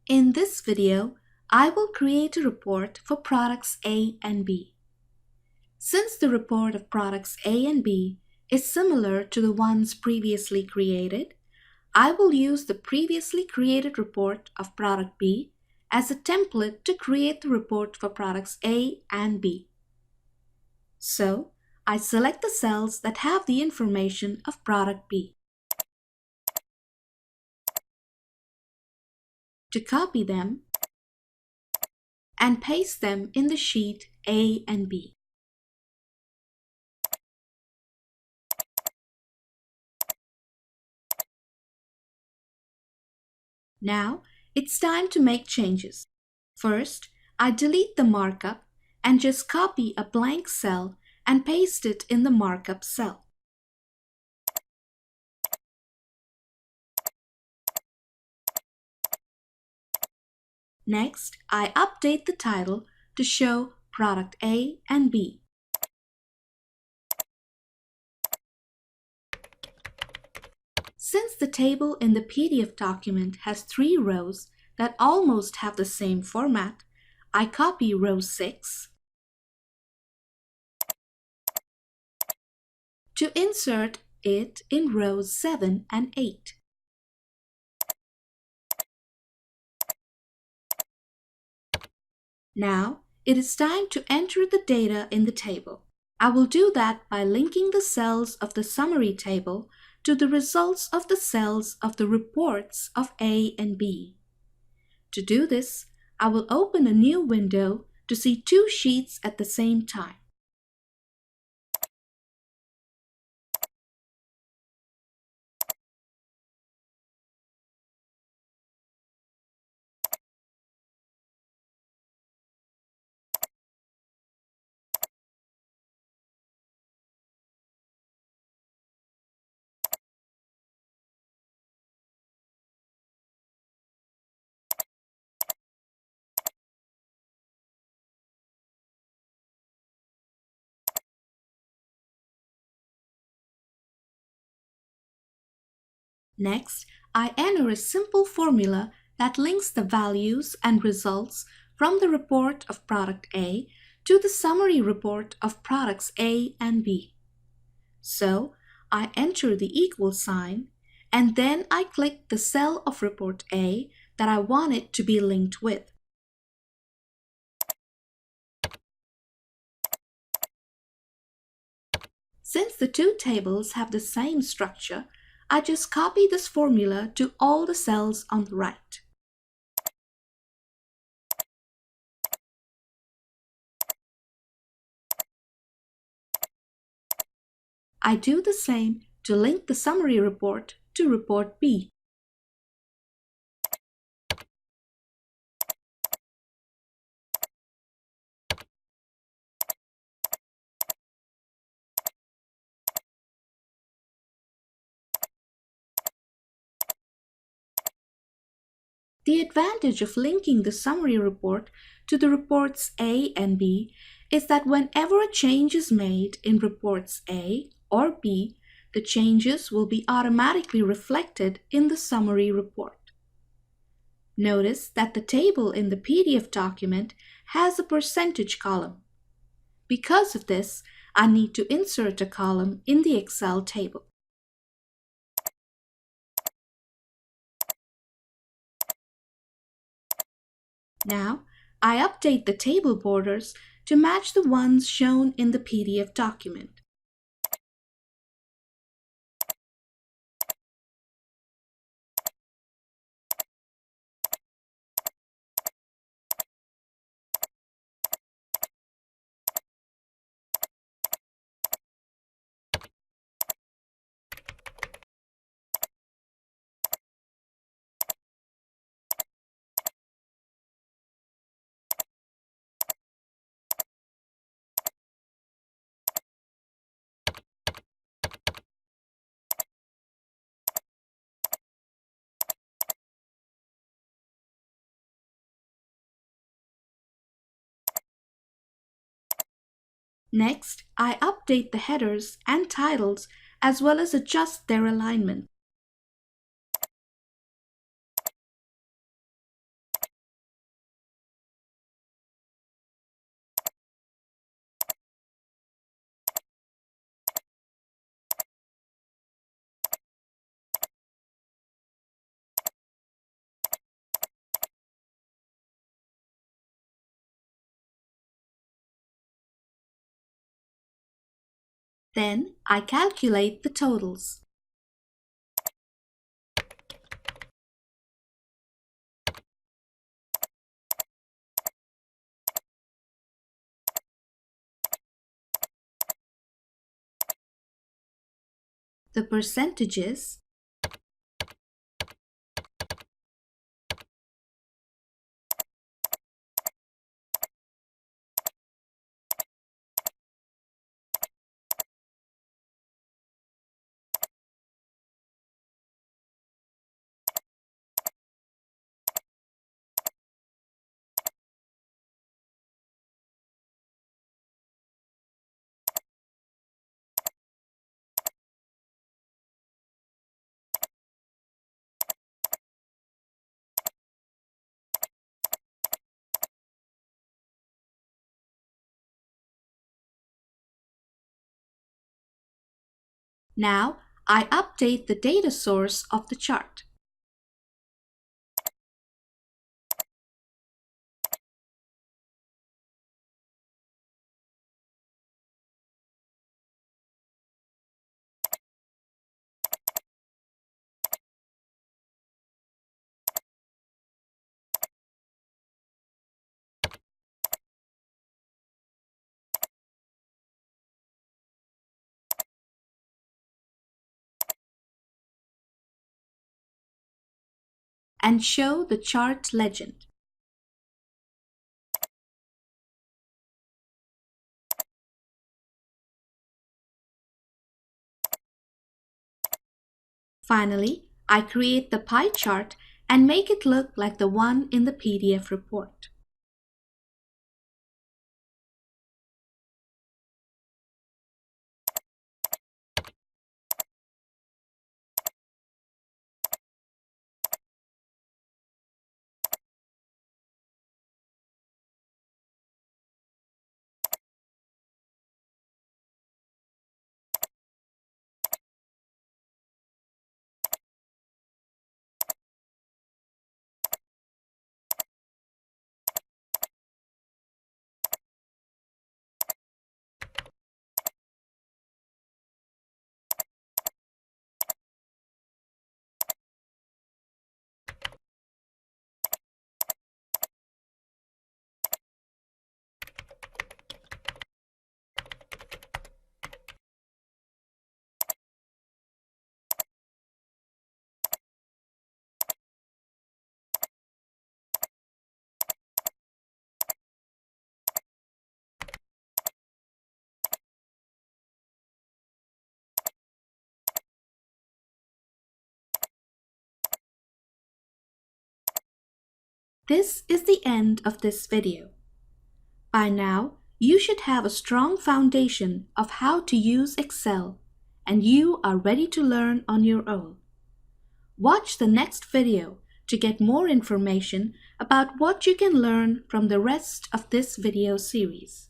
In this video, I will create a report for products A and B. Since the report of products A and B is similar to the ones previously created, I will use the previously created report of product B as a template to create the report for products A and B. So, I select the cells that have the information of product B. To copy them and paste them in the sheet A and B. Now, it's time to make changes. First, I delete the markup and just copy a blank cell and paste it in the markup cell. Next, I update the title to show Product A and B. Since the table in the PDF document has 3 rows that almost have the same format, I copy row 6 to insert it in rows 7 and 8. Now, it is time to enter the data in the table. I will do that by linking the cells of the summary table to the results of the cells of the reports of A and B. To do this, I will open a new window to see 2 sheets at the same time. Next, I enter a simple formula that links the values and results from the report of product A to the summary report of products A and B. So, I enter the equal sign, and then I click the cell of report A that I want it to be linked with. Since the 2 tables have the same structure, I just copy this formula to all the cells on the right. I do the same to link the summary report to report B. The advantage of linking the summary report to the reports A and B is that whenever a change is made in reports A or B, the changes will be automatically reflected in the summary report. Notice that the table in the PDF document has a percentage column. Because of this, I need to insert a column in the Excel table. Now, I update the table borders to match the ones shown in the PDF document. Next, I update the headers and titles as well as adjust their alignment. Then I calculate the totals. The percentages, now I update the data source of the chart. And show the chart legend. Finally, I create the pie chart and make it look like the one in the PDF report. This is the end of this video. By now, you should have a strong foundation of how to use Excel, and you are ready to learn on your own. Watch the next video to get more information about what you can learn from the rest of this video series.